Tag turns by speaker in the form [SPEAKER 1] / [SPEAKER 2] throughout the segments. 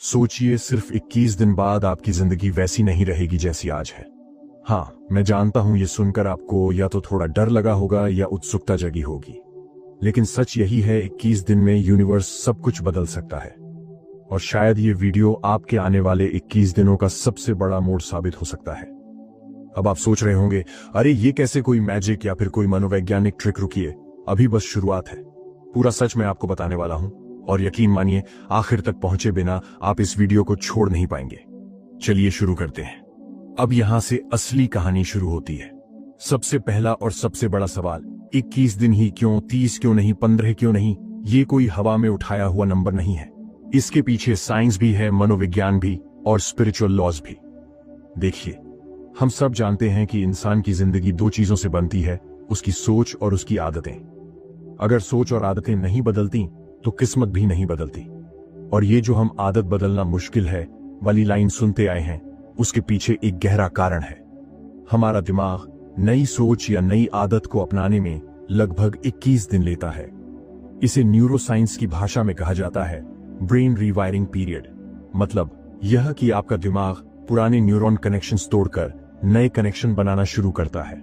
[SPEAKER 1] सोचिए, सिर्फ 21 दिन बाद आपकी जिंदगी वैसी नहीं रहेगी जैसी आज है। हाँ, मैं जानता हूं ये सुनकर आपको या तो थोड़ा डर लगा होगा या उत्सुकता जगी होगी, लेकिन सच यही है, 21 दिन में यूनिवर्स सब कुछ बदल सकता है। और शायद ये वीडियो आपके आने वाले 21 दिनों का सबसे बड़ा मोड़ साबित हो सकता है। अब आप सोच रहे होंगे, अरे ये कैसे कोई मैजिक या फिर कोई मनोवैज्ञानिक ट्रिक? रुकिए, अभी बस शुरुआत है। पूरा सच मैं आपको बताने वाला हूं, और यकीन मानिए, आखिर तक पहुंचे बिना आप इस वीडियो को छोड़ नहीं पाएंगे। चलिए शुरू करते हैं। अब यहां से असली कहानी शुरू होती है। सबसे पहला और सबसे बड़ा सवाल, 21 दिन ही क्यों, 30 क्यों नहीं, 15 क्यों नहीं? ये कोई हवा में उठाया हुआ नंबर नहीं है। इसके पीछे साइंस भी है, मनोविज्ञान भी, और स्पिरिचुअल लॉज भी। देखिए, हम सब जानते हैं कि इंसान की जिंदगी दो चीजों से बनती है, उसकी सोच और उसकी आदतें। अगर सोच और आदतें नहीं बदलती तो किस्मत भी नहीं बदलती। और ये जो हम आदत बदलना मुश्किल है वाली लाइन सुनते आए हैं, उसके पीछे एक गहरा कारण है। हमारा दिमाग नई सोच या नई आदत को अपनाने में लगभग 21 दिन लेता है। इसे न्यूरोसाइंस की भाषा में कहा जाता है ब्रेन रीवायरिंग पीरियड। मतलब यह कि आपका दिमाग पुराने न्यूरॉन कनेक्शंस तोड़कर नए कनेक्शन बनाना शुरू करता है।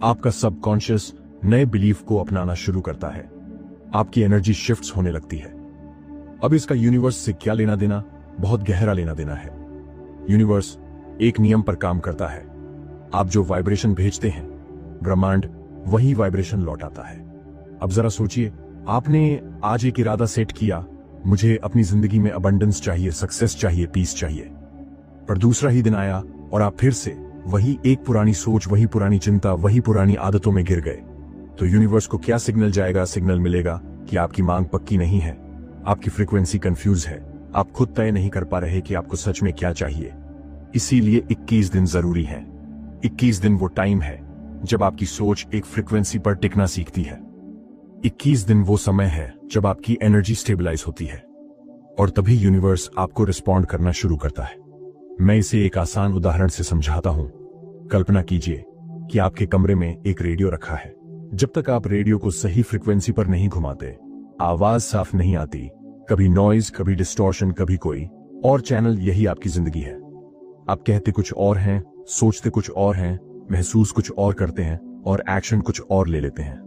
[SPEAKER 1] आपका सबकॉन्शियस नए बिलीफ को अपनाना शुरू करता है। आपकी एनर्जी शिफ्ट्स होने लगती है। अब इसका यूनिवर्स से क्या लेना देना? बहुत गहरा लेना देना है। यूनिवर्स एक नियम पर काम करता है। आप जो वाइब्रेशन भेजते हैं, ब्रह्मांड वही वाइब्रेशन लौटाता है। अब जरा सोचिए, आपने आज एक इरादा सेट किया, मुझे अपनी जिंदगी में अबंडेंस चाहिए, सक्सेस चाहिए, पीस चाहिए। पर दूसरा ही दिन आया और आप फिर से वही एक पुरानी सोच, वही पुरानी चिंता, वही पुरानी आदतों में गिर गए। तो यूनिवर्स को क्या सिग्नल जाएगा? सिग्नल मिलेगा कि आपकी मांग पक्की नहीं है, आपकी फ्रीक्वेंसी कंफ्यूज है, आप खुद तय नहीं कर पा रहे कि आपको सच में क्या चाहिए। इसीलिए 21 दिन जरूरी है। 21 दिन वो टाइम है जब आपकी सोच एक फ्रीक्वेंसी पर टिकना सीखती है। 21 दिन वो समय है जब आपकी एनर्जी स्टेबलाइज होती है, और तभी यूनिवर्स आपको रिस्पॉन्ड करना शुरू करता है। मैं इसे एक आसान उदाहरण से समझाता हूं। कल्पना कीजिए कि आपके कमरे में एक रेडियो रखा है। जब तक आप रेडियो को सही फ्रीक्वेंसी पर नहीं घुमाते, आवाज साफ नहीं आती। कभी नॉइज, कभी डिस्टॉर्शन, कभी कोई और चैनल। यही आपकी जिंदगी है। आप कहते कुछ और हैं, सोचते कुछ और हैं, महसूस कुछ और करते हैं, और एक्शन कुछ और ले लेते हैं।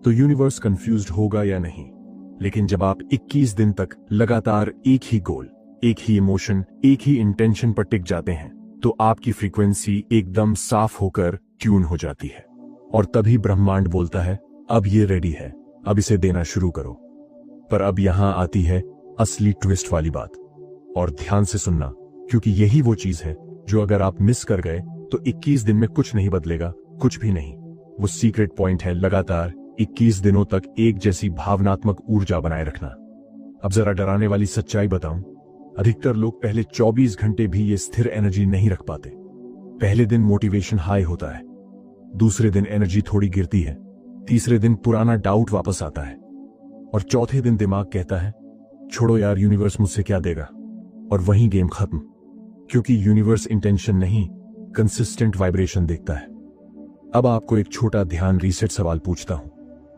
[SPEAKER 1] तो यूनिवर्स कंफ्यूज्ड होगा या नहीं? लेकिन जब आप 21 दिन तक लगातार एक ही गोल, एक ही इमोशन, एक ही इंटेंशन पर टिक जाते हैं, तो आपकी फ्रीक्वेंसी एकदम साफ होकर ट्यून हो जाती है। और तभी ब्रह्मांड बोलता है, अब ये रेडी है, अब इसे देना शुरू करो। पर अब यहां आती है असली ट्विस्ट वाली बात। और ध्यान से सुनना, क्योंकि यही वो चीज है जो अगर आप मिस कर गए तो 21 दिन में कुछ नहीं बदलेगा, कुछ भी नहीं। वो सीक्रेट पॉइंट है लगातार 21 दिनों तक एक जैसी भावनात्मक ऊर्जा बनाए रखना। अब जरा डराने वाली सच्चाई बताऊं, अधिकतर लोग पहले 24 घंटे भी ये स्थिर एनर्जी नहीं रख पाते। पहले दिन मोटिवेशन हाई होता है, दूसरे दिन एनर्जी थोड़ी गिरती है, तीसरे दिन पुराना डाउट वापस आता है, और चौथे दिन दिमाग कहता है, छोड़ो यार, यूनिवर्स मुझसे क्या देगा? और वहीं गेम खत्म। क्योंकि यूनिवर्स इंटेंशन नहीं, कंसिस्टेंट वाइब्रेशन देखता है। अब आपको एक छोटा ध्यान रीसेट सवाल पूछता हूं,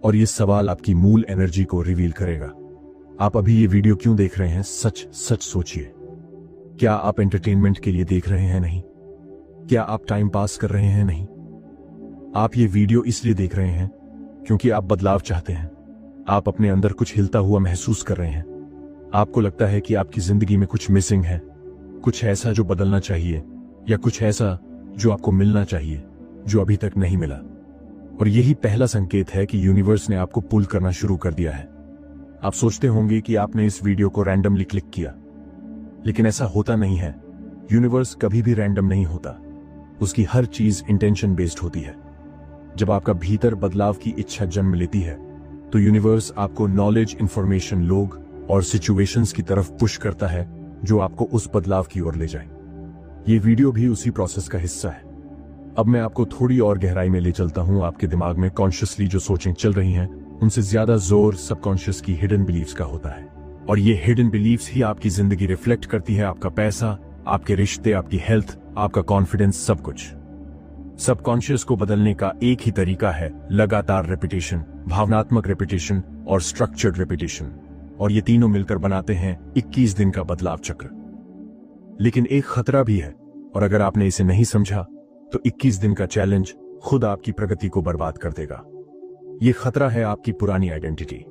[SPEAKER 1] और ये सवाल आपकी मूल एनर्जी को रिवील करेगा। आप अभी ये वीडियो क्यों देख रहे हैं? सच सच सोचिए। क्या आप एंटरटेनमेंट के लिए देख रहे हैं? नहीं। क्या आप टाइम पास कर रहे हैं? नहीं। आप ये वीडियो इसलिए देख रहे हैं क्योंकि आप बदलाव चाहते हैं। आप अपने अंदर कुछ हिलता हुआ महसूस कर रहे हैं। आपको लगता है कि आपकी जिंदगी में कुछ मिसिंग है, कुछ ऐसा जो बदलना चाहिए, या कुछ ऐसा जो आपको मिलना चाहिए जो अभी तक नहीं मिला। और यही पहला संकेत है कि यूनिवर्स ने आपको पुल करना शुरू कर दिया है। आप सोचते होंगे कि आपने इस वीडियो को रैंडमली क्लिक किया, लेकिन ऐसा होता नहीं है। यूनिवर्स कभी भी रैंडम नहीं होता। उसकी हर चीज इंटेंशन बेस्ड होती है। जब आपका भीतर बदलाव की इच्छा जन्म लेती है, तो यूनिवर्स आपको नॉलेज, इंफॉर्मेशन, लोग और सिचुएशंस की तरफ पुश करता है जो आपको उस बदलाव की ओर ले जाए। ये वीडियो भी उसी प्रोसेस का हिस्सा है। अब मैं आपको थोड़ी और गहराई में ले चलता हूं। आपके दिमाग में कॉन्शियसली जो सोचें चल रही हैं, उनसे ज्यादा जोर सबकॉन्शियस की हिडन बिलीव्स का होता है। और ये हिडन बिलीव्स ही आपकी जिंदगी रिफ्लेक्ट करती है। आपका पैसा, आपके रिश्ते, आपकी हेल्थ, आपका कॉन्फिडेंस, सब कुछ। सबकॉन्शियस को बदलने का एक ही तरीका है, लगातार रेपिटेशन, भावनात्मक रेपिटेशन और स्ट्रक्चर्ड रेपिटेशन। और ये तीनों मिलकर बनाते हैं 21 दिन का बदलाव चक्र। लेकिन एक खतरा भी है, और अगर आपने इसे नहीं समझा तो 21 दिन का चैलेंज खुद आपकी प्रगति को बर्बाद कर देगा। ये खतरा है आपकी पुरानी आइडेंटिटी।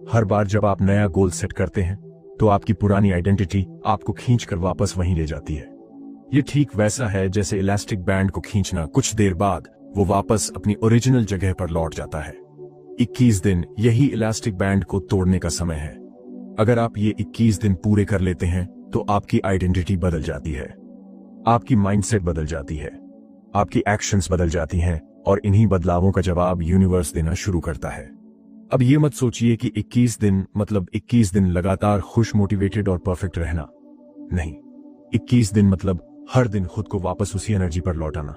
[SPEAKER 1] हर बार जब आप नया गोल सेट करते हैं तो आपकी पुरानी आइडेंटिटी आपको खींचकर वापस वहीं ले जाती है। ये ठीक वैसा है जैसे इलास्टिक बैंड को खींचना, कुछ देर बाद वो वापस अपनी ओरिजिनल जगह पर लौट जाता है। 21 दिन यही इलास्टिक बैंड को तोड़ने का समय है। अगर आप ये 21 दिन पूरे कर लेते हैं तो आपकी आइडेंटिटी बदल जाती है, आपकी माइंडसेट बदल जाती है, आपकी एक्शंस बदल जाती हैं, और इन्हीं बदलावों का जवाब यूनिवर्स देना शुरू करता है। अब ये मत सोचिए कि 21 दिन मतलब 21 दिन लगातार खुश, मोटिवेटेड और परफेक्ट रहना। नहीं, 21 दिन मतलब हर दिन खुद को वापस उसी एनर्जी पर लौटाना।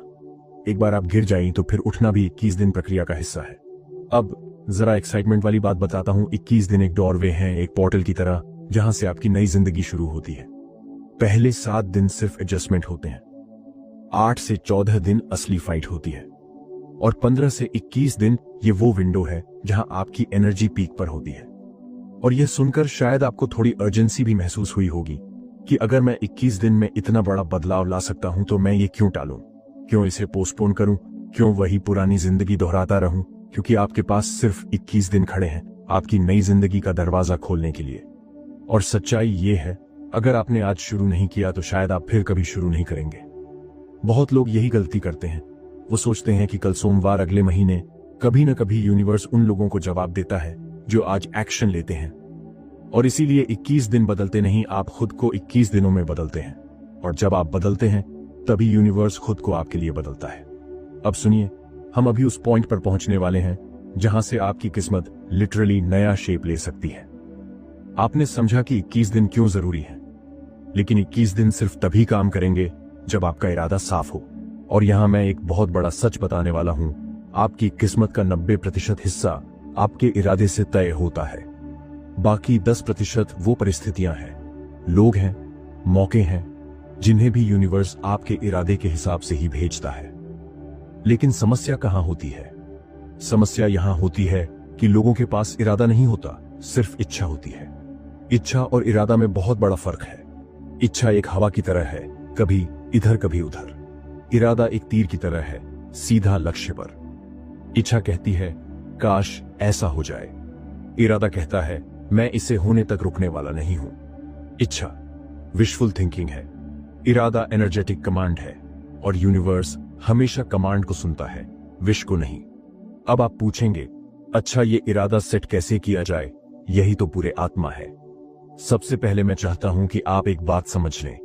[SPEAKER 1] एक बार आप गिर जाएं तो फिर उठना भी 21 दिन प्रक्रिया का हिस्सा है। अब जरा एक्साइटमेंट वाली बात बताता हूं। 21 दिन एक डोरवे है, एक पोर्टल की तरह, जहां से आपकी नई जिंदगी शुरू होती है। पहले 7 दिन सिर्फ एडजस्टमेंट होते हैं, 8 से 14 दिन असली फाइट होती है, और 15 से 21 दिन ये वो विंडो है जहां आपकी एनर्जी पीक पर होती है। और यह सुनकर शायद आपको थोड़ी अर्जेंसी भी महसूस हुई होगी कि अगर मैं 21 दिन में इतना बड़ा बदलाव ला सकता हूं तो मैं ये क्यों टालूं, क्यों इसे पोस्टपोन करूं, क्यों वही पुरानी जिंदगी दोहराता रहूं। क्योंकि आपके पास सिर्फ 21 दिन खड़े हैं आपकी नई जिंदगी का दरवाजा खोलने के लिए। और सच्चाई ये है, अगर आपने आज शुरू नहीं किया तो शायद आप फिर कभी शुरू नहीं करेंगे। बहुत लोग यही गलती करते हैं। वो सोचते हैं कि कल सोमवार, अगले महीने, कभी न कभी यूनिवर्स उन लोगों को जवाब देता है जो आज एक्शन लेते हैं। और इसीलिए 21 दिन बदलते नहीं, आप खुद को 21 दिनों में बदलते हैं। और जब आप बदलते हैं तभी यूनिवर्स खुद को आपके लिए बदलता है। अब सुनिए, हम अभी उस पॉइंट पर पहुंचने वाले हैं जहां से आपकी किस्मत लिटरली नया शेप ले सकती है। आपने समझा कि 21 दिन क्यों जरूरी है, लेकिन 21 दिन सिर्फ तभी काम करेंगे जब आपका इरादा साफ हो। और यहां मैं एक बहुत बड़ा सच बताने वाला हूं, आपकी किस्मत का 90% हिस्सा आपके इरादे से तय होता है। बाकी 10% वो परिस्थितियां हैं, लोग हैं, मौके हैं, जिन्हें भी यूनिवर्स आपके इरादे के हिसाब से ही भेजता है। लेकिन समस्या कहां होती है? समस्या यहां होती है कि लोगों के पास इरादा नहीं होता, सिर्फ इच्छा होती है। इच्छा और इरादा में बहुत बड़ा फर्क है। इच्छा एक हवा की तरह है, कभी इधर कभी उधर। इरादा एक तीर की तरह है, सीधा लक्ष्य पर। इच्छा कहती है काश ऐसा हो जाए, इरादा कहता है मैं इसे होने तक रुकने वाला नहीं हूं। इच्छा विशफुल थिंकिंग है, इरादा एनर्जेटिक कमांड है, और यूनिवर्स हमेशा कमांड को सुनता है, विश को नहीं। अब आप पूछेंगे, अच्छा ये इरादा सेट कैसे किया जाए? यही तो पूरे आत्मा है। सबसे पहले मैं चाहता हूं कि आप एक बात समझ लें,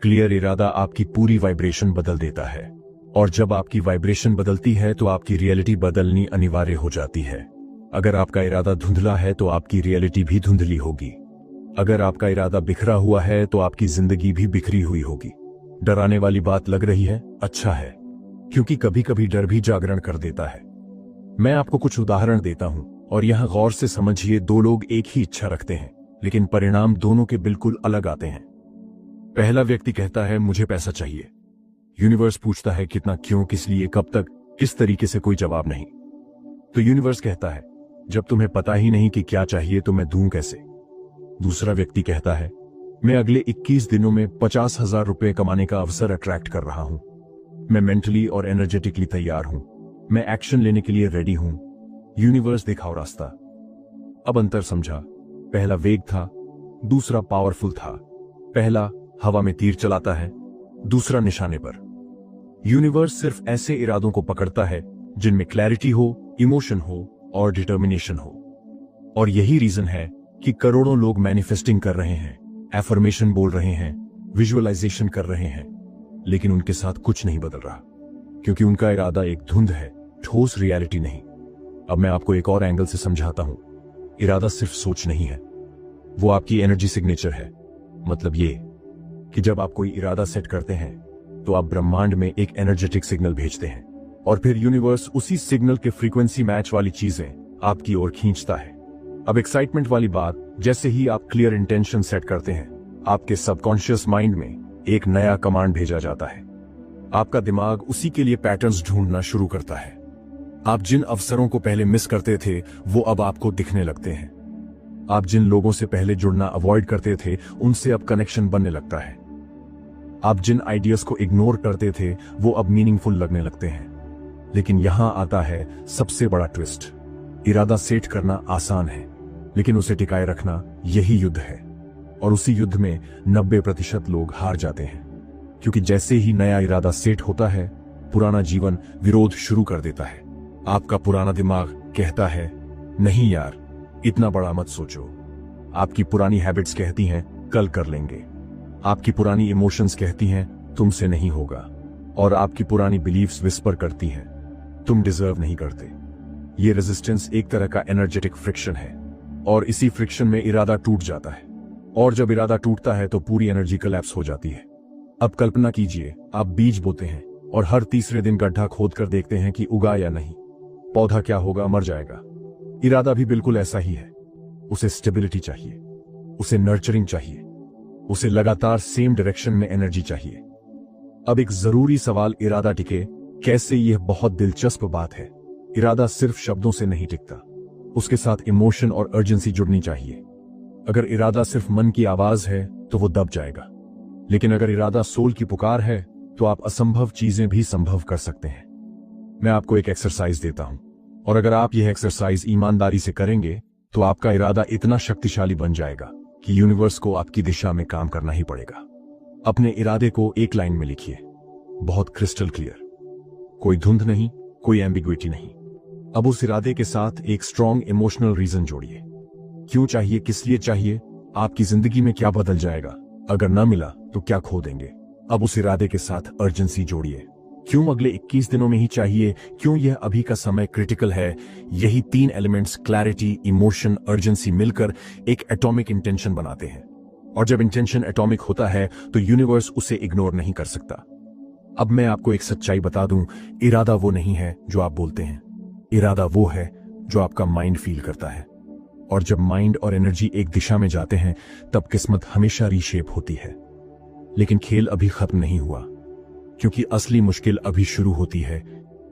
[SPEAKER 1] क्लियर इरादा आपकी पूरी वाइब्रेशन बदल देता है, और जब आपकी वाइब्रेशन बदलती है तो आपकी रियलिटी बदलनी अनिवार्य हो जाती है। अगर आपका इरादा धुंधला है तो आपकी रियलिटी भी धुंधली होगी। अगर आपका इरादा बिखरा हुआ है तो आपकी जिंदगी भी बिखरी हुई होगी। डराने वाली बात लग रही है? अच्छा है, क्योंकि कभी कभी डर भी जागरण कर देता है। मैं आपको कुछ उदाहरण देता हूं, और यहां गौर से समझिए। 2 लोग एक ही इच्छा रखते हैं, लेकिन परिणाम दोनों के बिल्कुल अलग आते हैं। पहला व्यक्ति कहता है मुझे पैसा चाहिए। यूनिवर्स पूछता है कितना, क्यों, किस लिए, कब तक, किस तरीके से? कोई जवाब नहीं। तो यूनिवर्स कहता है जब तुम्हें पता ही नहीं कि क्या चाहिए तो मैं दूं कैसे? दूसरा व्यक्ति कहता है मैं अगले 21 दिनों में 50,000 रुपए कमाने का अवसर अट्रैक्ट कर रहा हूं। मैं मेंटली और एनर्जेटिकली तैयार हूं, मैं एक्शन लेने के लिए रेडी हूं। यूनिवर्स दिखाओ रास्ता। अब अंतर समझा? पहला वेग था, दूसरा पावरफुल था। पहला हवा में तीर चलाता है, दूसरा निशाने पर। यूनिवर्स सिर्फ ऐसे इरादों को पकड़ता है जिनमें क्लैरिटी हो, इमोशन हो और डिटर्मिनेशन हो। और यही रीजन है कि करोड़ों लोग मैनिफेस्टिंग कर रहे हैं, एफर्मेशन बोल रहे हैं, विजुअलाइजेशन कर रहे हैं, लेकिन उनके साथ कुछ नहीं बदल रहा, क्योंकि उनका इरादा एक धुंध है, ठोस रियलिटी नहीं। अब मैं आपको एक और एंगल से समझाता हूं। इरादा सिर्फ सोच नहीं है, वो आपकी एनर्जी सिग्नेचर है। मतलब ये कि जब आप कोई इरादा सेट करते हैं तो आप ब्रह्मांड में एक एनर्जेटिक सिग्नल भेजते हैं, और फिर यूनिवर्स उसी सिग्नल के फ्रीक्वेंसी मैच वाली चीजें आपकी ओर खींचता है। अब एक्साइटमेंट वाली बात, जैसे ही आप क्लियर इंटेंशन सेट करते हैं, आपके सबकॉन्शियस माइंड में एक नया कमांड भेजा जाता है। आपका दिमाग उसी के लिए पैटर्न्स ढूंढना शुरू करता है। आप जिन अवसरों को पहले मिस करते थे वो अब आपको दिखने लगते हैं। आप जिन लोगों से पहले जुड़ना अवॉइड करते थे उनसे अब कनेक्शन बनने लगता है। आप जिन आइडियाज को इग्नोर करते थे वो अब मीनिंगफुल लगने लगते हैं। लेकिन यहां आता है सबसे बड़ा ट्विस्ट। इरादा सेट करना आसान है, लेकिन उसे टिकाए रखना यही युद्ध है। और उसी युद्ध में 90% लोग हार जाते हैं, क्योंकि जैसे ही नया इरादा सेट होता है पुराना जीवन विरोध शुरू कर देता है। आपका पुराना दिमाग कहता है, नहीं यार, इतना बड़ा मत सोचो। आपकी पुरानी हैबिट्स कहती हैं, कल कर लेंगे। आपकी पुरानी इमोशंस कहती हैं, तुमसे नहीं होगा। और आपकी पुरानी बिलीफ्स विस्पर करती हैं, तुम डिजर्व नहीं करते। ये रेजिस्टेंस एक तरह का एनर्जेटिक फ्रिक्शन है, और इसी फ्रिक्शन में इरादा टूट जाता है। और जब इरादा टूटता है तो पूरी एनर्जी कोलैप्स हो जाती है। अब कल्पना कीजिए, आप बीज बोते हैं और हर तीसरे दिन गड्ढा खोद कर देखते हैं कि उगा या नहीं। पौधा क्या होगा? मर जाएगा। इरादा भी बिल्कुल ऐसा ही है। उसे स्टेबिलिटी चाहिए, उसे नर्चरिंग चाहिए, उसे लगातार सेम डायरेक्शन में एनर्जी चाहिए। अब एक जरूरी सवाल, इरादा टिके कैसे? यह बहुत दिलचस्प बात है। इरादा सिर्फ शब्दों से नहीं टिकता, उसके साथ इमोशन और अर्जेंसी जुड़नी चाहिए। अगर इरादा सिर्फ मन की आवाज है तो वो दब जाएगा, लेकिन अगर इरादा सोल की पुकार है तो आप असंभव चीजें भी संभव कर सकते हैं। मैं आपको एक एक्सरसाइज देता हूं, और अगर आप यह एक्सरसाइज ईमानदारी से करेंगे तो आपका इरादा इतना शक्तिशाली बन जाएगा कि यूनिवर्स को आपकी दिशा में काम करना ही पड़ेगा। अपने इरादे को एक लाइन में लिखिए, बहुत क्रिस्टल क्लियर, कोई धुंध नहीं, कोई एम्बिग्विटी नहीं। अब उस इरादे के साथ एक स्ट्रॉन्ग इमोशनल रीजन जोड़िए। क्यों चाहिए, किस लिए चाहिए, आपकी जिंदगी में क्या बदल जाएगा, अगर ना मिला तो क्या खो देंगे। अब उस इरादे के साथ अर्जेंसी जोड़िए। क्यों अगले 21 दिनों में ही चाहिए, क्यों यह अभी का समय क्रिटिकल है। यही 3 एलिमेंट्स, क्लैरिटी, इमोशन, अर्जेंसी, मिलकर एक एटॉमिक इंटेंशन बनाते हैं। और जब इंटेंशन एटॉमिक होता है तो यूनिवर्स उसे इग्नोर नहीं कर सकता। अब मैं आपको एक सच्चाई बता दूं, इरादा वो नहीं है जो आप बोलते हैं, इरादा वो है जो आपका माइंड फील करता है। और जब माइंड और एनर्जी एक दिशा में जाते हैं तब किस्मत हमेशा रीशेप होती है। लेकिन खेल अभी खत्म नहीं हुआ, क्योंकि असली मुश्किल अभी शुरू होती है।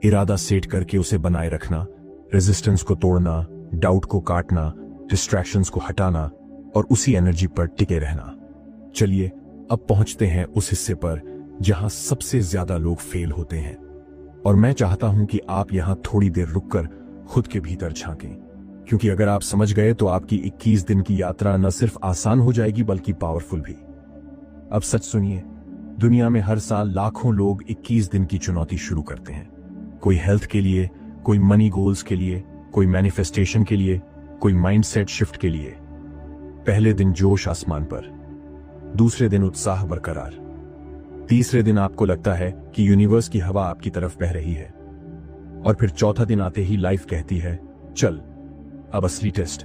[SPEAKER 1] इरादा सेट करके उसे बनाए रखना, रेजिस्टेंस को तोड़ना, डाउट को काटना, डिस्ट्रैक्शंस को हटाना और उसी एनर्जी पर टिके रहना। चलिए अब पहुंचते हैं उस हिस्से पर जहां सबसे ज्यादा लोग फेल होते हैं। और मैं चाहता हूं कि आप यहां थोड़ी देर रुककर खुद के भीतर झांकें, क्योंकि अगर आप समझ गए तो आपकी 21 दिन की यात्रा न सिर्फ आसान हो जाएगी बल्कि पावरफुल भी। अब सच सुनिए, दुनिया में हर साल लाखों लोग 21 दिन की चुनौती शुरू करते हैं। कोई हेल्थ के लिए, कोई मनी गोल्स के लिए, कोई मैनिफेस्टेशन के लिए, कोई माइंडसेट शिफ्ट के लिए। पहले दिन जोश आसमान पर, दूसरे दिन उत्साह बरकरार, तीसरे दिन आपको लगता है कि यूनिवर्स की हवा आपकी तरफ बह रही है, और फिर चौथा दिन आते ही लाइफ कहती है, चल अब असली टेस्ट।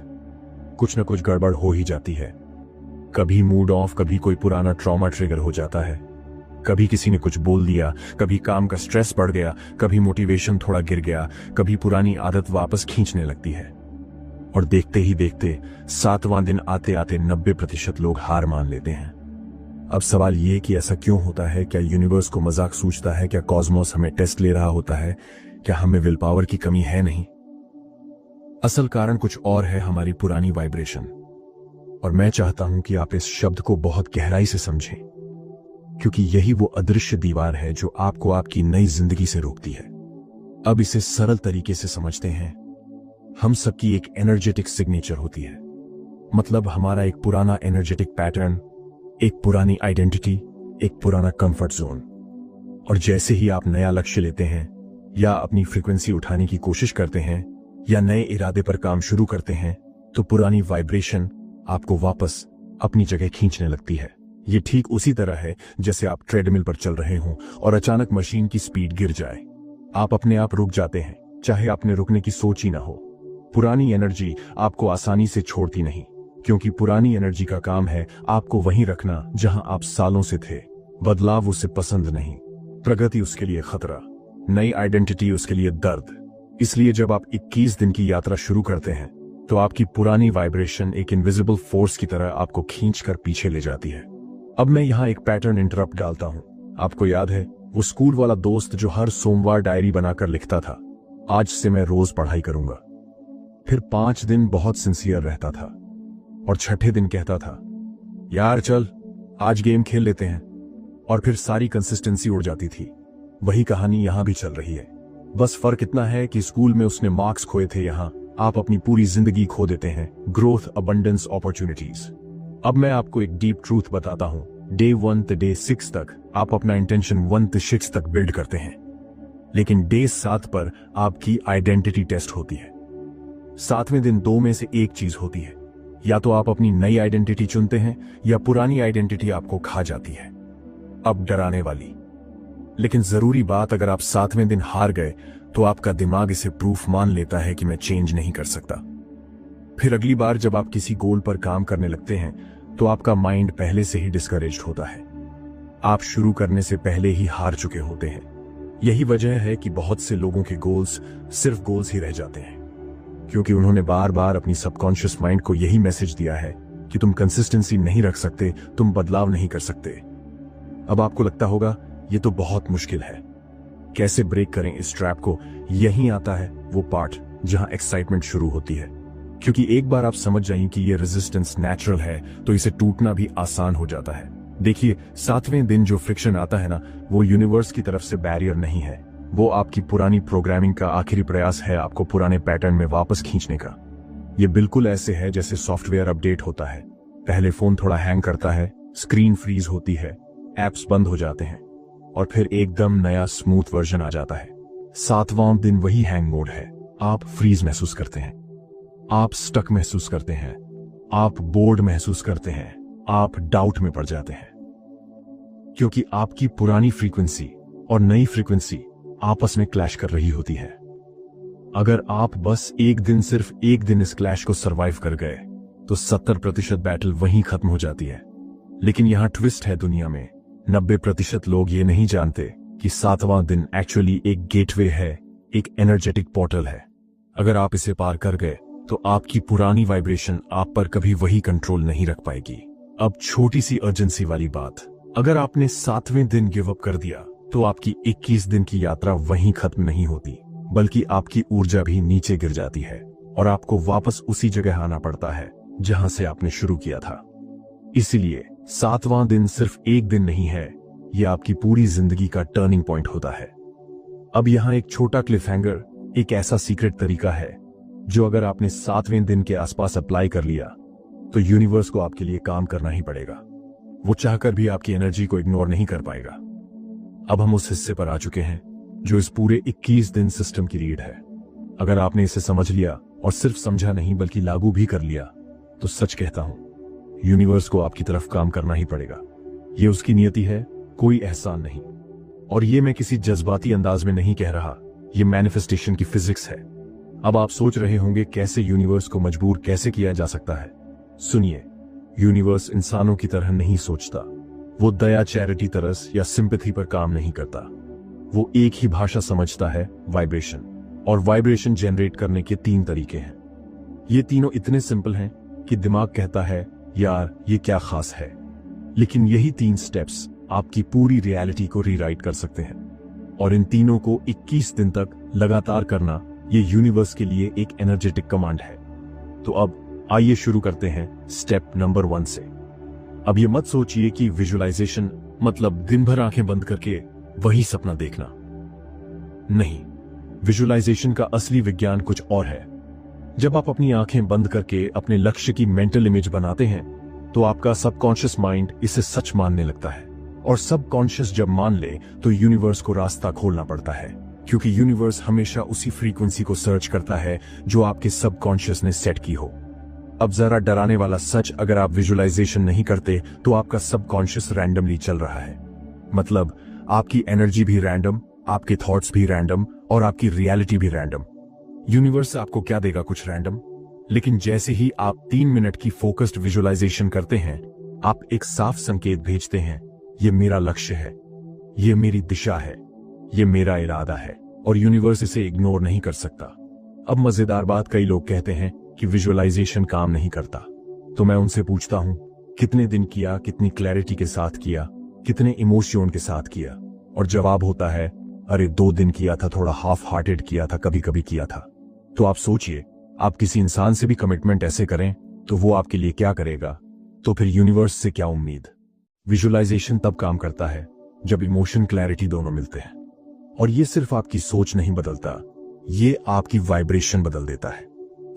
[SPEAKER 1] कुछ न कुछ गड़बड़ हो ही जाती है। कभी मूड ऑफ, कभी कोई पुराना ट्रॉमा ट्रिगर हो जाता है, कभी किसी ने कुछ बोल दिया, कभी काम का स्ट्रेस बढ़ गया, कभी मोटिवेशन थोड़ा गिर गया, कभी पुरानी आदत वापस खींचने लगती है। और देखते ही देखते 7वां दिन आते आते 90% लोग हार मान लेते हैं। अब सवाल ये कि ऐसा क्यों होता है? क्या यूनिवर्स को मजाक सूझता है? क्या कॉस्मोस हमें टेस्ट ले रहा होता है? क्या हमें विल पावर की कमी है? नहीं, असल कारण कुछ और है, हमारी पुरानी वाइब्रेशन। और मैं चाहता हूं कि आप इस शब्द को बहुत गहराई से समझें, क्योंकि यही वो अदृश्य दीवार है जो आपको आपकी नई जिंदगी से रोकती है। अब इसे सरल तरीके से समझते हैं। हम सबकी एक एनर्जेटिक सिग्नेचर होती है, मतलब हमारा एक पुराना एनर्जेटिक पैटर्न, एक पुरानी आइडेंटिटी, एक पुराना कंफर्ट जोन। और जैसे ही आप नया लक्ष्य लेते हैं, या अपनी फ्रीक्वेंसी उठाने की कोशिश करते हैं, या नए इरादे पर काम शुरू करते हैं, तो पुरानी वाइब्रेशन आपको वापस अपनी जगह खींचने लगती है। ये ठीक उसी तरह है जैसे आप ट्रेडमिल पर चल रहे हों और अचानक मशीन की स्पीड गिर जाए। आप अपने आप रुक जाते हैं, चाहे आपने रुकने की सोच ही ना हो। पुरानी एनर्जी आपको आसानी से छोड़ती नहीं, क्योंकि पुरानी एनर्जी का काम है आपको वहीं रखना जहां आप सालों से थे। बदलाव उसे पसंद नहीं, प्रगति उसके लिए खतरा, नई आइडेंटिटी उसके लिए दर्द। इसलिए जब आप 21 दिन की यात्रा शुरू करते हैं तो आपकी पुरानी वाइब्रेशन एक इनविजिबल फोर्स की तरह आपको खींचकर पीछे ले जाती है। अब मैं यहाँ एक पैटर्न इंटरप्ट डालता हूँ। आपको याद है वो स्कूल वाला दोस्त जो हर सोमवार डायरी बनाकर लिखता था, आज से मैं रोज पढ़ाई करूंगा। फिर 5 दिन बहुत सिंसियर रहता था, और छठे दिन कहता था, यार चल आज गेम खेल लेते हैं, और फिर सारी कंसिस्टेंसी उड़ जाती थी। वही कहानी यहां भी चल रही है, बस फर्क इतना है कि स्कूल में उसने मार्क्स खोए थे, यहां आप अपनी पूरी जिंदगी खो देते हैं। Growth, abundance, opportunities. अब मैं आपको एक डीप ट्रूथ बताता हूं। डे 1 से डे 6 तक आप अपना इंटेंशन 1 से 6 तक बिल्ड करते हैं, लेकिन डे 7 पर आपकी आइडेंटिटी टेस्ट होती है। 7वें दिन 2 में से एक चीज होती है, या तो आप अपनी नई आइडेंटिटी चुनते हैं या पुरानी आइडेंटिटी आपको खा जाती है। अब डराने वाली लेकिन जरूरी बात, अगर आप 7वें दिन हार गए तो आपका दिमाग इसे प्रूफ मान लेता है कि मैं चेंज नहीं कर सकता। फिर अगली बार जब आप किसी गोल पर काम करने लगते हैं तो आपका माइंड पहले से ही डिस्करेज्ड होता है। आप शुरू करने से पहले ही हार चुके होते हैं। यही वजह है कि बहुत से लोगों के गोल्स सिर्फ गोल्स ही रह जाते हैं, क्योंकि उन्होंने बार बार अपनी सबकॉन्शियस माइंड को यही मैसेज दिया है कि तुम कंसिस्टेंसी नहीं रख सकते, तुम बदलाव नहीं कर सकते। अब आपको लगता होगा ये तो बहुत मुश्किल है, कैसे ब्रेक करें इस ट्रैप को। यहीं आता है वो पार्ट जहां एक्साइटमेंट शुरू होती है, क्योंकि एक बार आप समझ जाएं कि ये रेजिस्टेंस नेचुरल है तो इसे टूटना भी आसान हो जाता है। देखिए, 7वें दिन जो फ्रिक्शन आता है ना, वो यूनिवर्स की तरफ से बैरियर नहीं है, वो आपकी पुरानी प्रोग्रामिंग का आखिरी प्रयास है आपको पुराने पैटर्न में वापस खींचने का। ये बिल्कुल ऐसे है जैसे सॉफ्टवेयर अपडेट होता है। पहले फोन थोड़ा हैंग करता है, स्क्रीन फ्रीज होती है, एप्स बंद हो जाते हैं, और फिर एकदम नया स्मूथ वर्जन आ जाता है। 7वां दिन वही हैंग मोड है। आप फ्रीज महसूस करते हैं, आप स्टक महसूस करते हैं, आप बोर्ड महसूस करते हैं, आप डाउट में पड़ जाते हैं, क्योंकि आपकी पुरानी फ्रीक्वेंसी और नई फ्रीक्वेंसी आपस में क्लैश कर रही होती है। अगर आप बस एक दिन, सिर्फ एक दिन इस क्लैश को सरवाइव कर गए तो 70% बैटल वहीं खत्म हो जाती है। लेकिन यहां ट्विस्ट है, दुनिया में 90% लोग ये नहीं जानते कि 7वां दिन एक्चुअली एक गेटवे है, एक एनर्जेटिक पोर्टल है। अगर आप इसे पार कर गए तो आपकी पुरानी वाइब्रेशन आप पर कभी वही कंट्रोल नहीं रख पाएगी। अब छोटी सी अर्जेंसी वाली बात, अगर आपने 7वें दिन गिव अप कर दिया तो आपकी 21 दिन की यात्रा वहीं खत्म नहीं होती, बल्कि आपकी ऊर्जा भी नीचे गिर जाती है और आपको वापस उसी जगह आना पड़ता है जहां से आपने शुरू किया था। इसीलिए 7वां दिन सिर्फ एक दिन नहीं है, यह आपकी पूरी जिंदगी का टर्निंग पॉइंट होता है। अब यहां एक छोटा क्लिफ हैंगर, एक ऐसा सीक्रेट तरीका है जो अगर आपने 7वें दिन के आसपास अप्लाई कर लिया तो यूनिवर्स को आपके लिए काम करना ही पड़ेगा। वो चाहकर भी आपकी एनर्जी को इग्नोर नहीं कर पाएगा। अब हम उस हिस्से पर आ चुके हैं जो इस पूरे 21 दिन सिस्टम की रीढ़ है। अगर आपने इसे समझ लिया और सिर्फ समझा नहीं बल्कि लागू भी कर लिया तो सच कहता हूं, यूनिवर्स को आपकी तरफ काम करना ही पड़ेगा। ये उसकी नियति है, कोई एहसान नहीं। और ये मैं किसी जज्बाती अंदाज में नहीं कह रहा, ये मैनिफेस्टेशन की फिजिक्स है। अब आप सोच रहे होंगे कैसे यूनिवर्स को मजबूर कैसे किया जा सकता है। सुनिए, यूनिवर्स इंसानों की तरह नहीं सोचता। वो दया, चैरिटी, तरस या सिंपैथी पर काम नहीं करता। वो एक ही भाषा समझता है, वाइब्रेशन। और वाइब्रेशन जनरेट करने के 3 तरीके हैं। ये तीनों इतने सिंपल हैं कि दिमाग कहता है यार ये क्या खास है, लेकिन यही 3 स्टेप्स आपकी पूरी रियलिटी को रीराइट कर सकते हैं। और इन तीनों को 21 दिन तक लगातार करना, ये यूनिवर्स के लिए एक एनर्जेटिक कमांड है। तो अब आइए शुरू करते हैं स्टेप नंबर 1 से। अब ये मत सोचिए कि विजुअलाइजेशन मतलब दिन भर आंखें बंद करके वही सपना देखना। नहीं, विजुअलाइजेशन का असली विज्ञान कुछ और है। जब आप अपनी आंखें बंद करके अपने लक्ष्य की मेंटल इमेज बनाते हैं तो आपका सबकॉन्शियस माइंड इसे सच मानने लगता है। और सबकॉन्शियस जब मान ले तो यूनिवर्स को रास्ता खोलना पड़ता है, क्योंकि यूनिवर्स हमेशा उसी फ्रीक्वेंसी को सर्च करता है जो आपके सबकॉन्शियस ने सेट की हो। अब जरा डराने वाला सच, अगर आप विजुअलाइजेशन नहीं करते तो आपका सबकॉन्शियस रैंडमली चल रहा है। मतलब आपकी एनर्जी भी रैंडम, आपके थॉट्स भी रैंडम और आपकी रियलिटी भी रैंडम। यूनिवर्स आपको क्या देगा? कुछ रैंडम। लेकिन जैसे ही आप 3 मिनट की फोकस्ड विजुअलाइजेशन करते हैं, आप एक साफ संकेत भेजते हैं, ये मेरा लक्ष्य है, ये मेरी दिशा है, ये मेरा इरादा है, और यूनिवर्स इसे इग्नोर नहीं कर सकता। अब मजेदार बात, कई लोग कहते हैं कि विजुअलाइजेशन काम नहीं करता। तो मैं उनसे पूछता हूं, कितने दिन किया, कितनी क्लैरिटी के साथ किया, कितने इमोशन के साथ किया? और जवाब होता है, अरे 2 दिन किया था, थोड़ा हाफ हार्टेड किया था, कभी कभी किया था। तो आप सोचिए, आप किसी इंसान से भी कमिटमेंट ऐसे करें, तो वो आपके लिए क्या करेगा? तो फिर यूनिवर्स से क्या उम्मीद? विजुअलाइजेशन तब काम करता है जब इमोशन क्लैरिटी दोनों मिलते हैं। और ये सिर्फ आपकी सोच नहीं बदलता, ये आपकी वाइब्रेशन बदल देता है।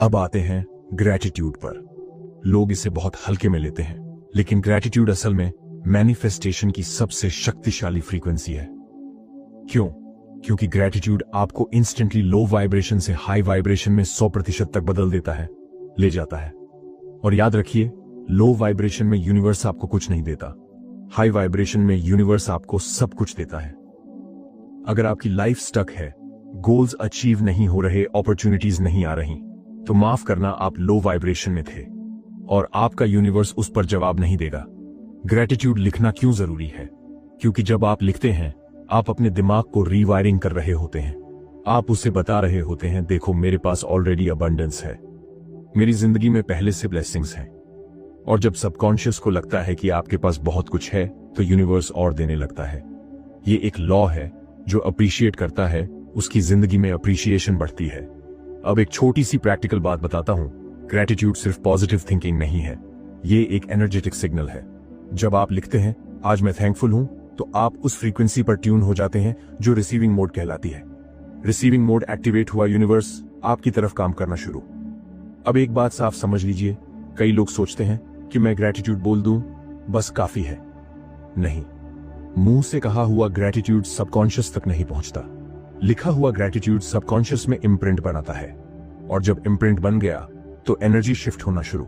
[SPEAKER 1] अब आते हैं ग्रैटिट्यूड पर। लोग इसे बहुत हल्के में लेते हैं, लेकिन ग्रैटिट्यूड असल में मैनिफेस्टेशन की सबसे शक्तिशाली फ्रीक्वेंसी है। क्यों? क्योंकि ग्रैटिट्यूड आपको इंस्टेंटली लो वाइब्रेशन से हाई वाइब्रेशन में 100% तक बदल देता है, ले जाता है। और याद रखिए, लो वाइब्रेशन में यूनिवर्स आपको कुछ नहीं देता, हाई वाइब्रेशन में यूनिवर्स आपको सब कुछ देता है। अगर आपकी लाइफ स्टक है, गोल्स अचीव नहीं हो रहे, अपॉर्चुनिटीज नहीं आ रही, तो माफ करना, आप लो वाइब्रेशन में थे और आपका यूनिवर्स उस पर जवाब नहीं देगा। ग्रैटिट्यूड लिखना क्यों जरूरी है? क्योंकि जब आप लिखते हैं, आप अपने दिमाग को रीवायरिंग कर रहे होते हैं। आप उसे बता रहे होते हैं, देखो मेरे पास ऑलरेडी अबंडेंस है, मेरी जिंदगी में पहले से ब्लेसिंग्स हैं। और जब सबकॉन्शियस को लगता है कि आपके पास बहुत कुछ है, तो यूनिवर्स और देने लगता है। ये एक लॉ है, जो अप्रिशिएट करता है उसकी जिंदगी में अप्रिशिएशन बढ़ती है। अब एक छोटी सी प्रैक्टिकल बात बताता हूं। ग्रैटिट्यूड सिर्फ पॉजिटिव थिंकिंग नहीं है, ये एक एनर्जेटिक सिग्नल है। जब आप लिखते हैं आज मैं थैंकफुल हूं, तो आप उस फ्रीक्वेंसी पर ट्यून हो जाते हैं जो रिसीविंग मोड कहलाती है। रिसीविंग मोड एक्टिवेट हुआ, यूनिवर्स आपकी तरफ काम करना शुरू। अब एक बात साफ समझ लीजिए, कई लोग सोचते हैं कि मैं ग्रैटिट्यूड बोल दूं बस काफी है। नहीं, मुंह से कहा हुआ ग्रैटिट्यूड सबकॉन्शियस तक नहीं पहुंचता। लिखा हुआ ग्रैटिट्यूड सबकॉन्शियस में इम्प्रिंट बनाता है, और जब इम्प्रिंट बन गया तो एनर्जी शिफ्ट होना शुरू।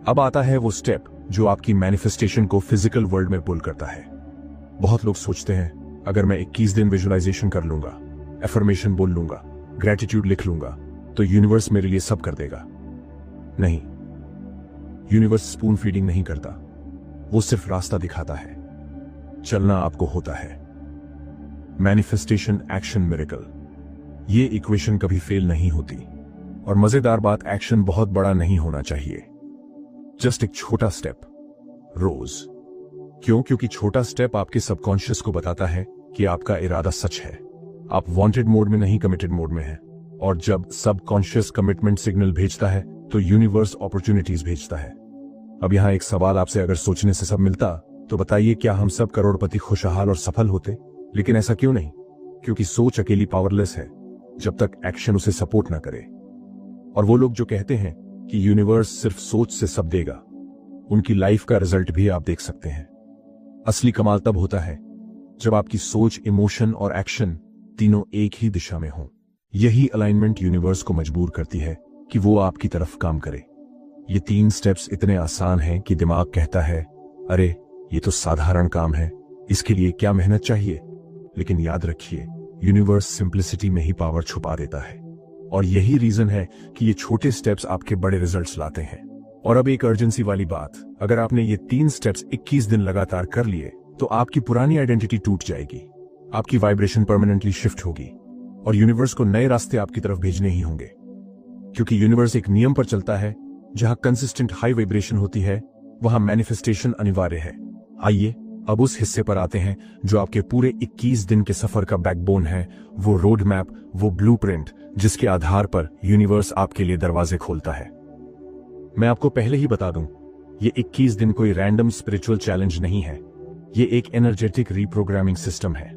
[SPEAKER 1] अब आता है वो स्टेप जो आपकी मैनिफेस्टेशन को फिजिकल वर्ल्ड में पुल करता है। बहुत लोग सोचते हैं, अगर मैं 21 दिन विजुअलाइजेशन कर लूंगा, एफर्मेशन बोल लूंगा, ग्रैटिट्यूड लिख लूंगा, तो यूनिवर्स मेरे लिए सब कर देगा। नहीं, यूनिवर्स स्पून फीडिंग नहीं करता, वो सिर्फ रास्ता दिखाता है। चलना आपको होता है। मैनिफेस्टेशन एक्शन मिरेकल, ये इक्वेशन कभी फेल नहीं होती। और मजेदार बात, एक्शन बहुत बड़ा नहीं होना चाहिए, जस्ट एक छोटा स्टेप रोज। क्यों? क्योंकि छोटा स्टेप आपके सबकॉन्शियस को बताता है कि आपका इरादा सच है। आप वांटेड मोड में नहीं, कमिटेड मोड में हैं। और जब सबकॉन्शियस कमिटमेंट सिग्नल भेजता है, तो यूनिवर्स अपॉर्चुनिटीज भेजता है। अब यहां एक सवाल आपसे, अगर सोचने से सब मिलता, तो बताइए क्या हम सब करोड़पति, खुशहाल और सफल होते? लेकिन ऐसा क्यों नहीं? क्योंकि सोच अकेली पावरलेस है जब तक एक्शन उसे सपोर्ट ना करे। और वो लोग जो कहते हैं कि यूनिवर्स सिर्फ सोच से सब देगा, उनकी लाइफ का रिजल्ट भी आप देख सकते हैं। असली कमाल तब होता है जब आपकी सोच, इमोशन और एक्शन तीनों एक ही दिशा में हों। यही अलाइनमेंट यूनिवर्स को मजबूर करती है कि वो आपकी तरफ काम करे। ये 3 स्टेप्स इतने आसान हैं कि दिमाग कहता है, अरे ये तो साधारण काम है, इसके लिए क्या मेहनत चाहिए। लेकिन याद रखिए, यूनिवर्स सिंप्लिसिटी में ही पावर छुपा देता है। और यही रीजन है कि ये छोटे स्टेप्स आपके बड़े रिजल्ट्स लाते हैं। और अब एक अर्जेंसी वाली बात, अगर आपने ये 3 स्टेप्स 21 दिन लगातार कर लिए, तो आपकी पुरानी आइडेंटिटी टूट जाएगी, आपकी वाइब्रेशन परमानेंटली शिफ्ट होगी, और यूनिवर्स को नए रास्ते आपकी तरफ भेजने ही होंगे। क्योंकि यूनिवर्स एक नियम पर चलता है, जहां कंसिस्टेंट हाई वाइब्रेशन होती है, वहां मैनिफेस्टेशन अनिवार्य है। आइए अब उस हिस्से पर आते हैं जो आपके पूरे 21 दिन के सफर का बैकबोन है, वो रोड मैप, वो ब्लूप्रिंट, जिसके आधार पर यूनिवर्स आपके लिए दरवाजे खोलता है। मैं आपको पहले ही बता दूं, ये 21 दिन कोई रैंडम स्पिरिचुअल चैलेंज नहीं है, ये एक एनर्जेटिक रीप्रोग्रामिंग सिस्टम है।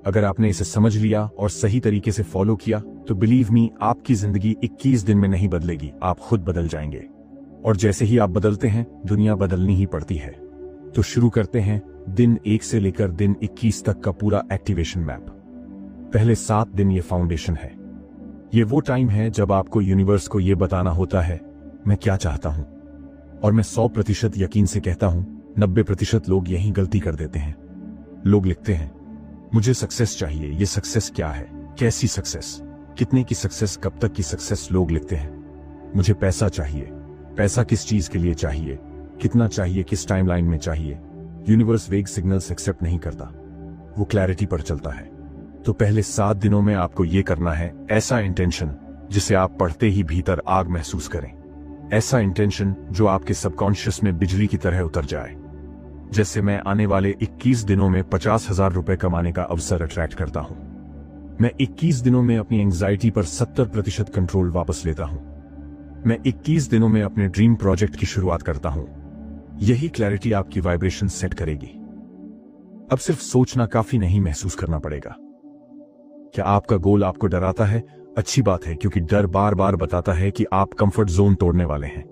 [SPEAKER 1] अगर आपने इसे समझ लिया और सही तरीके से फॉलो किया, तो बिलीव मी, आपकी जिंदगी 21 दिन में नहीं बदलेगी, आप खुद बदल जाएंगे। और जैसे ही आप बदलते हैं, दुनिया बदलनी ही पड़ती है। तो शुरू करते हैं दिन 1 से लेकर दिन 21 तक का पूरा एक्टिवेशन मैप। पहले 7 दिन ये फाउंडेशन है। ये वो टाइम है जब आपको यूनिवर्स को ये बताना होता है, मैं क्या चाहता हूं। और मैं 100% यकीन से कहता हूं, 90% लोग यही गलती कर देते हैं। लोग लिखते हैं, मुझे सक्सेस चाहिए। ये सक्सेस क्या है? कैसी सक्सेस? कितने की सक्सेस? कब तक की सक्सेस? लोग लिखते हैं, मुझे पैसा चाहिए। पैसा किस चीज के लिए चाहिए? कितना चाहिए? किस टाइमलाइन में चाहिए? यूनिवर्स वेग सिग्नल्स एक्सेप्ट नहीं करता, वो क्लैरिटी पर चलता है। तो पहले 7 दिनों में आपको ये करना है, ऐसा इंटेंशन जिसे आप पढ़ते ही भीतर आग महसूस करें। ऐसा इंटेंशन जो आपके सबकॉन्शियस में बिजली की तरह उतर जाए। जैसे मैं आने वाले 21 दिनों में 50,000 रुपए कमाने का अवसर अट्रैक्ट करता हूं। मैं 21 दिनों में अपनी एंग्जाइटी पर 70% कंट्रोल वापस लेता हूं। मैं 21 दिनों में अपने ड्रीम प्रोजेक्ट की शुरुआत करता हूं। यही क्लैरिटी आपकी वाइब्रेशन सेट करेगी। अब सिर्फ सोचना काफी नहीं, महसूस करना पड़ेगा। क्या आपका गोल आपको डराता है? अच्छी बात है, क्योंकि डर बार बार बताता है कि आप कंफर्ट जोन तोड़ने वाले हैं।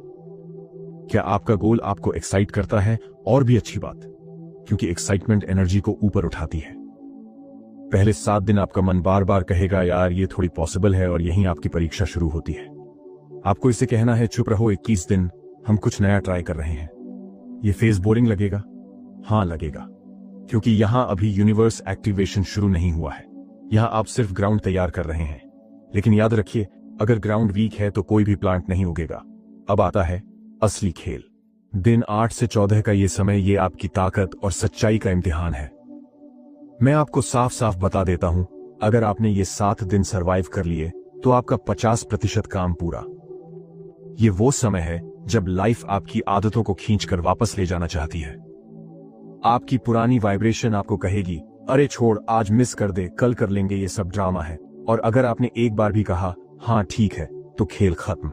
[SPEAKER 1] क्या आपका गोल आपको एक्साइट करता है? और भी अच्छी बात, क्योंकि एक्साइटमेंट एनर्जी को ऊपर उठाती है। पहले 7 दिन आपका मन बार बार कहेगा यार ये थोड़ी पॉसिबल है, और यहीं आपकी परीक्षा शुरू होती है। आपको इसे कहना है चुप रहो 21 दिन, हम कुछ नया ट्राई कर रहे हैं। ये फेज बोरिंग लगेगा? हां लगेगा, क्योंकि यहां अभी यूनिवर्स एक्टिवेशन शुरू नहीं हुआ है। यहां आप सिर्फ ग्राउंड तैयार कर रहे हैं। लेकिन याद रखिए, अगर ग्राउंड वीक है तो कोई भी प्लांट नहीं उगेगा। अब आता है असली खेल। दिन 8 से 14 का ये समय, ये आपकी ताकत और सच्चाई का इम्तिहान है। मैं आपको साफ साफ बता देता हूं, अगर आपने ये 7 दिन सरवाइव कर लिए तो आपका 50% काम पूरा। ये वो समय है जब लाइफ आपकी आदतों को खींचकर वापस ले जाना चाहती है। आपकी पुरानी वाइब्रेशन आपको कहेगी अरे छोड़, आज मिस कर दे, कल कर लेंगे, ये सब ड्रामा है। और अगर आपने एक बार भी कहा हां ठीक है, तो खेल खत्म।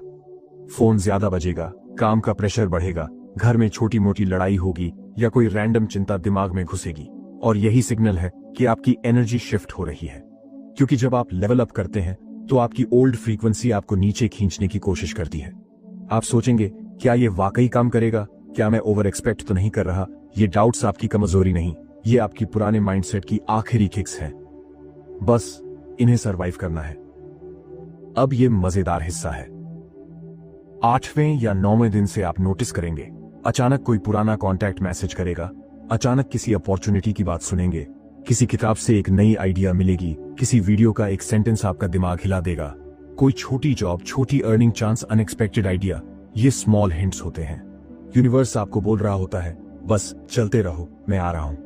[SPEAKER 1] फोन ज्यादा बजेगा, काम का प्रेशर बढ़ेगा, घर में छोटी मोटी लड़ाई होगी, या कोई रैंडम चिंता दिमाग में घुसेगी। और यही सिग्नल है कि आपकी एनर्जी शिफ्ट हो रही है। क्योंकि जब आप लेवल अप करते हैं तो आपकी ओल्ड फ्रीक्वेंसी आपको नीचे खींचने की कोशिश करती है। आप सोचेंगे क्या ये वाकई काम करेगा? क्या मैं ओवर एक्सपेक्ट तो नहीं कर रहा? ये डाउट्स आपकी कमजोरी नहीं, ये आपकी पुराने माइंडसेट की आखिरी किक्स हैं। बस इन्हें सरवाइव करना है। अब ये मजेदार हिस्सा है। 8वें या 9वें दिन से आप नोटिस करेंगे, अचानक कोई पुराना कॉन्टैक्ट मैसेज करेगा, अचानक किसी अपॉर्चुनिटी की बात सुनेंगे, किसी किताब से एक नई आइडिया मिलेगी, किसी वीडियो का एक सेंटेंस आपका दिमाग हिला देगा, कोई छोटी जॉब, छोटी अर्निंग चांस, अनएक्सपेक्टेड आइडिया। ये स्मॉल हिंट्स होते हैं। यूनिवर्स आपको बोल रहा होता है बस चलते रहो, मैं आ रहा हूं।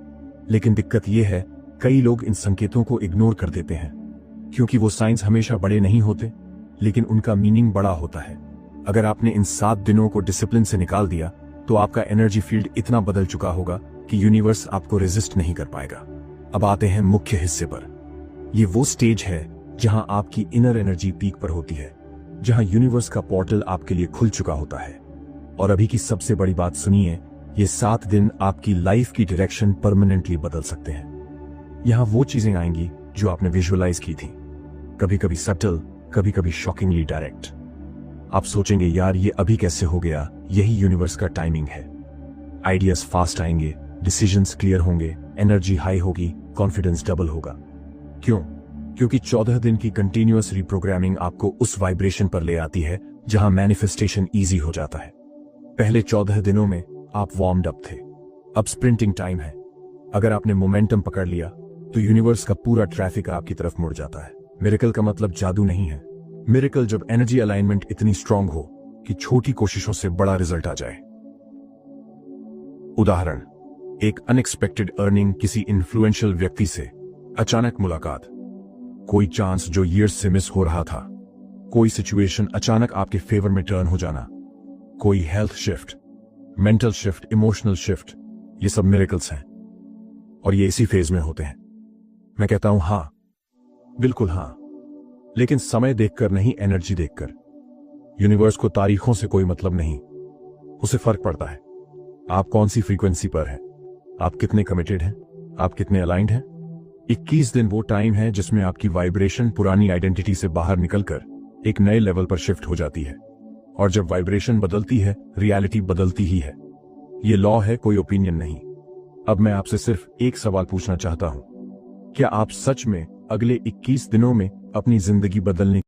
[SPEAKER 1] लेकिन दिक्कत यह है, कई लोग इन संकेतों को इग्नोर कर देते हैं, क्योंकि वो साइंस हमेशा बड़े नहीं होते, लेकिन उनका मीनिंग बड़ा होता है। अगर आपने इन 7 दिनों को डिसिप्लिन से निकाल दिया तो आपका एनर्जी फील्ड इतना बदल चुका होगा कि यूनिवर्स आपको रेजिस्ट नहीं कर पाएगा। अब आते हैं मुख्य हिस्से पर। ये वो स्टेज है जहां आपकी इनर एनर्जी पीक पर होती है, जहां यूनिवर्स का पोर्टल आपके लिए खुल चुका होता है। और अभी की सबसे बड़ी बात सुनिए, ये 7 दिन आपकी लाइफ की डायरेक्शन परमानेंटली बदल सकते हैं। यहां वो चीजें आएंगी जो आपने विजुअलाइज की थी, कभी कभी सटल, कभी कभी शॉकिंगली डायरेक्ट। आप सोचेंगे यार ये अभी कैसे हो गया? यही यूनिवर्स का टाइमिंग है। आइडियाज फास्ट आएंगे, डिसीजंस क्लियर होंगे, एनर्जी हाई होगी, कॉन्फिडेंस डबल होगा। क्यों? क्योंकि 14 दिन की कंटिन्यूअस रिप्रोग्रामिंग आपको उस वाइब्रेशन पर ले आती है जहां मैनिफेस्टेशन इजी हो जाता है। पहले 14 दिनों में आप वार्म्ड अप थे, अब स्प्रिंटिंग टाइम है। अगर आपने मोमेंटम पकड़ लिया तो यूनिवर्स का पूरा ट्रैफिक आपकी तरफ मुड़ जाता है। मिरेकल का मतलब जादू नहीं है। मिरेकल जब एनर्जी अलाइनमेंट इतनी स्ट्रांग हो कि छोटी कोशिशों से बड़ा रिजल्ट आ जाए। उदाहरण, एक अनएक्सपेक्टेड अर्निंग, किसी इन्फ्लुएंशियल व्यक्ति से अचानक मुलाकात, कोई चांस जो ईयर्स से मिस हो रहा था, कोई सिचुएशन अचानक आपके फेवर में टर्न हो जाना, कोई health shift, mental shift, emotional shift. ये सब मिरेकल्स हैं और ये इसी फेज में होते हैं। मैं कहता हूं हां, बिल्कुल हां, लेकिन समय देखकर नहीं, एनर्जी देखकर। यूनिवर्स को तारीखों से कोई मतलब नहीं, उसे फर्क पड़ता है आप कौन सी फ्रीक्वेंसी पर हैं, आप कितने कमिटेड हैं, आप कितने अलाइंड हैं। 21 दिन वो टाइम है जिसमें आपकी वाइब्रेशन पुरानी आइडेंटिटी से बाहर निकलकर एक नए लेवल पर शिफ्ट हो जाती है। और जब वाइब्रेशन बदलती है, रियलिटी बदलती ही है। ये लॉ है, कोई ओपिनियन नहीं। अब मैं आपसे सिर्फ एक सवाल पूछना चाहता हूं, क्या आप सच में अगले 21 दिनों में अपनी जिंदगी बदलने